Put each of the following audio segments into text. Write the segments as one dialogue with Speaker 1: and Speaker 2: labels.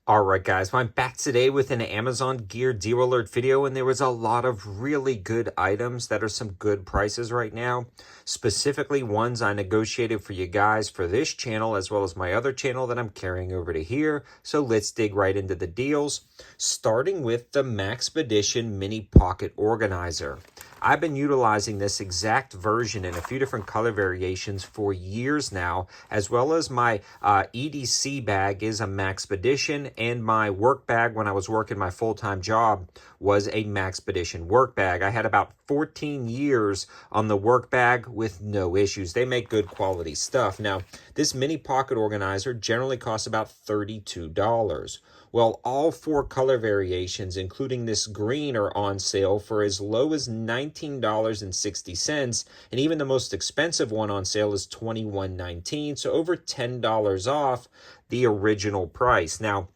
Speaker 1: Alright guys, well, I'm back today with an Amazon Gear Deal Alert video, and there was a lot of really good items that are some good prices right now. Specifically ones I negotiated for you guys for this channel as well as my other channel that I'm carrying over to here. So let's dig right into the deals, starting with the Maxpedition Mini Pocket Organizer. I've been utilizing this exact version in a few different color variations for years now, as well as my EDC bag is a Maxpedition, and my work bag when I was working my full-time job was a Maxpedition work bag. I had about 14 years on the work bag with no issues. They make good quality stuff. Now, this mini pocket organizer generally costs about $32. Well, all four color variations, including this green, are on sale for as low as $19.60, and even the most expensive one on sale is $21.19, so over $10 off the original price. Now,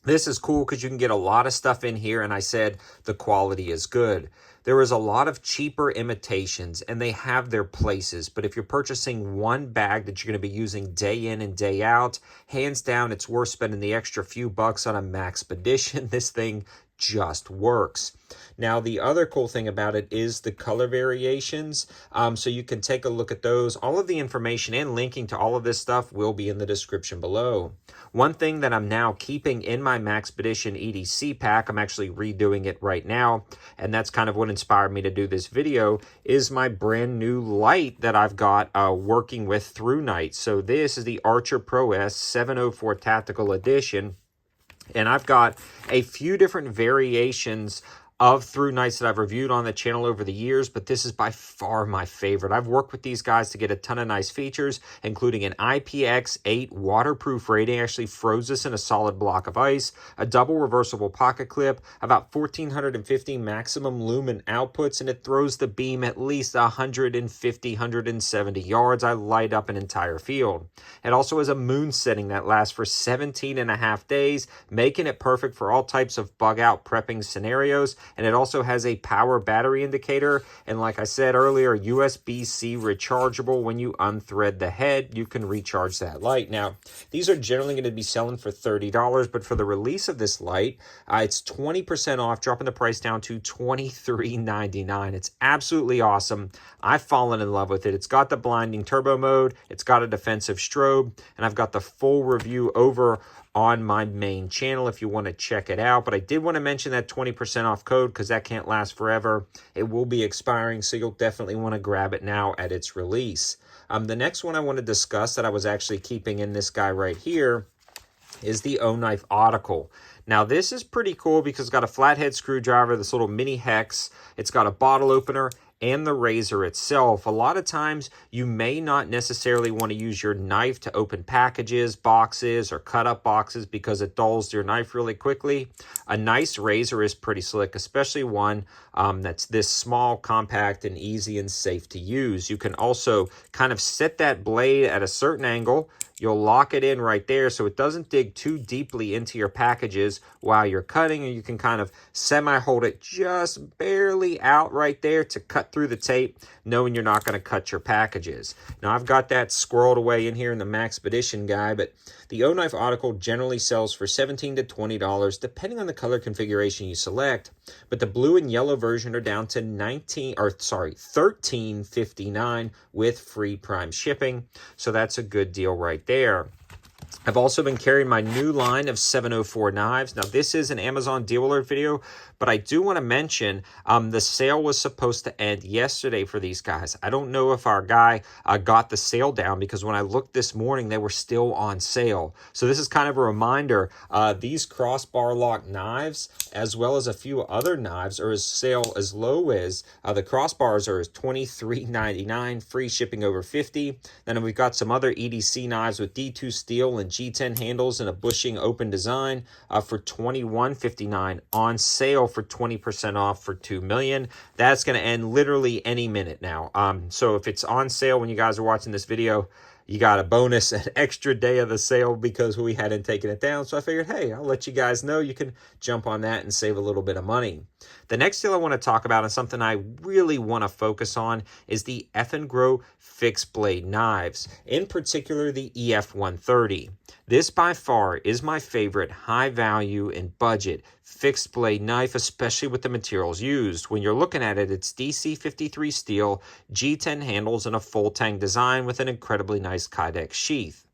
Speaker 1: this is cool because you can get a lot of stuff in here, and I said the quality is good. There is a lot of cheaper imitations, and they have their places. But if you're purchasing one bag that you're going to be using day in and day out, hands down, it's worth spending the extra few bucks on a Maxpedition. This thing just works. Now, the other cool thing about it is the color variations. So you can take a look at those. All of the information and linking to all of this stuff will be in the description below. One thing that I'm now keeping in my Maxpedition EDC pack, I'm actually redoing it right now, and that's kind of what inspired me to do this video, is my brand new light that I've got working with ThruNite. So this is the Archer Pro S 704 Tactical Edition. And I've got a few different variations of ThruNites that I've reviewed on the channel over the years, but this is by far my favorite. I've worked with these guys to get a ton of nice features, including an IPX8 waterproof rating, actually froze this in a solid block of ice, a double reversible pocket clip, about 1450 maximum lumen outputs, and it throws the beam at least 150, 170 yards. I light up an entire field. It also has a moon setting that lasts for 17 and a half days, making it perfect for all types of bug out prepping scenarios. And it also has a power battery indicator. And like I said earlier, USB-C rechargeable. When you unthread the head, you can recharge that light. Now, these are generally going to be selling for $30, but for the release of this light, it's 20% off, dropping the price down to $23.99. It's absolutely awesome. I've fallen in love with it. It's got the blinding turbo mode. It's got a defensive strobe. And I've got the full review over on my main channel if you want to check it out. But I did want to mention that 20% off code because that can't last forever. It will be expiring, so you'll definitely want to grab it now at its release. The next one I want to discuss that I was actually keeping in this guy right here is the OKNIFE Otacle. Now, this is pretty cool because it's got a flathead screwdriver, this little mini hex. It's got a bottle opener and the razor itself. A lot of times you may not necessarily want to use your knife to open packages, boxes, or cut up boxes because it dulls your knife really quickly. A nice razor is pretty slick, especially one that's this small, compact, and easy and safe to use. You can also kind of set that blade at a certain angle. You'll lock it in right there so it doesn't dig too deeply into your packages while you're cutting, and you can kind of semi-hold it just barely out right there to cut through the tape, knowing you're not going to cut your packages. Now, I've got that squirreled away in here in the Maxpedition guy, but the OKNIFE Otacle generally sells for $17 to $20, depending on the color configuration you select, but the blue and yellow version are down to $13.59 with free prime shipping, so that's a good deal right there. I've also been carrying my new line of 704 knives. Now, this is an Amazon Deal Alert video, but I do want to mention the sale was supposed to end yesterday for these guys. I don't know if our guy got the sale down because when I looked this morning, they were still on sale. So this is kind of a reminder. These crossbar lock knives, as well as a few other knives, are sale as low as the crossbars are $23.99, free shipping over $50. Then we've got some other EDC knives with D2 steel and G10 handles and a bushing open design for $21.59 on sale for 20% off for $2 million. That's going to end literally any minute now. So if it's on sale when you guys are watching this video, you got a bonus, an extra day of the sale because we hadn't taken it down. So I figured, hey, I'll let you guys know you can jump on that and save a little bit of money. The next deal I want to talk about and something I really want to focus on is the Eafengrow fixed blade knives, in particular the EF130. This by far is my favorite high value and budget fixed blade knife, especially with the materials used. When you're looking at it, it's DC53 steel, G10 handles, and a full tang design with an incredibly nice Kydex sheath.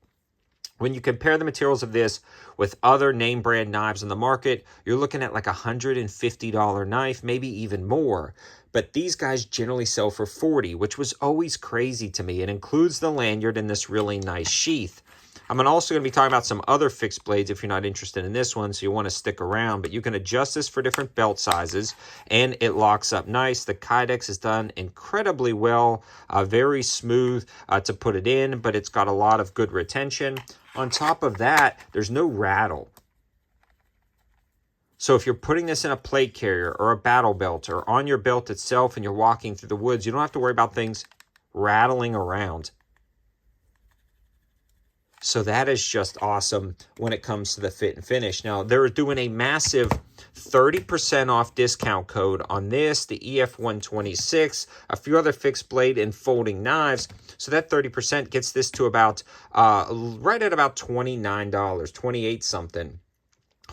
Speaker 1: When you compare the materials of this with other name brand knives on the market, you're looking at like a $150 knife, maybe even more. But these guys generally sell for $40, which was always crazy to me. It includes the lanyard and this really nice sheath. I'm also going to be talking about some other fixed blades if you're not interested in this one, so you want to stick around. But you can adjust this for different belt sizes, and it locks up nice. The Kydex is done incredibly well, very smooth to put it in, but it's got a lot of good retention. On top of that, there's no rattle. So if you're putting this in a plate carrier or a battle belt or on your belt itself and you're walking through the woods, you don't have to worry about things rattling around. So that is just awesome when it comes to the fit and finish. Now, they're doing a massive 30% off discount code on this, the EF126, a few other fixed blade and folding knives. So that 30% gets this to about, right at about $29, 28 something,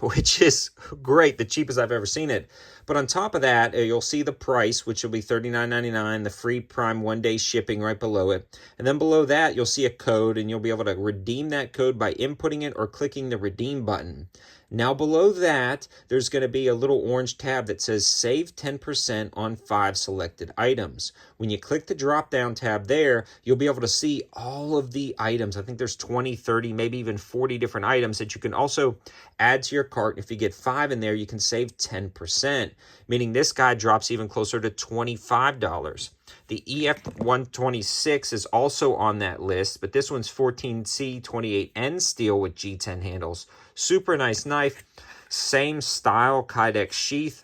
Speaker 1: which is great, the cheapest I've ever seen it. But on top of that, you'll see the price, which will be $39.99, the free Prime one-day shipping right below it. And then below that, you'll see a code, and you'll be able to redeem that code by inputting it or clicking the redeem button. Now below that, there's going to be a little orange tab that says save 10% on 5 selected items. When you click the drop down tab there, you'll be able to see all of the items. I think there's 20, 30, maybe even 40 different items that you can also add to your cart. And if you get 5 in there, you can save 10%, meaning this guy drops even closer to $25. The EF126 is also on that list, but this one's 14C 28N steel with G10 handles. Super nice knife, same style Kydex sheath.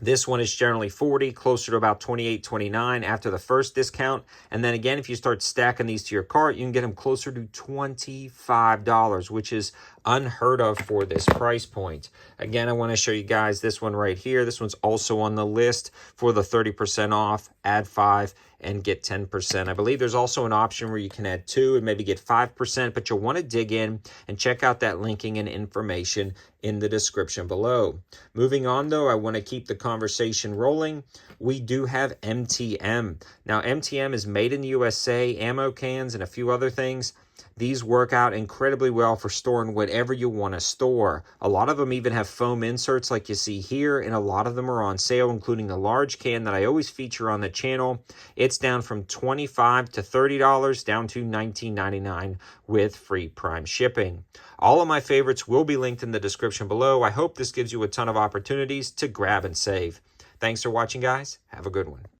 Speaker 1: This one is generally $40, closer to about $28, $29 after the first discount. And then again, if you start stacking these to your cart, you can get them closer to $25, which is unheard of for this price point. Again, I want to show you guys this one right here. This one's also on the list for the 30% off, add 5 and get 10%. I believe there's also an option where you can add 2 and maybe get 5%, but you'll want to dig in and check out that linking and information in the description below. Moving on though, I want to keep the conversation rolling. We do have MTM. Now MTM is made in the USA, ammo cans and a few other things. These work out incredibly well for storing whatever you want to store. A lot of them even have foam inserts like you see here, and a lot of them are on sale, including the large can that I always feature on the channel. It's down from $25 to $30, down to $19.99 with free Prime shipping. All of my favorites will be linked in the description below. I hope this gives you a ton of opportunities to grab and save. Thanks for watching, guys. Have a good one.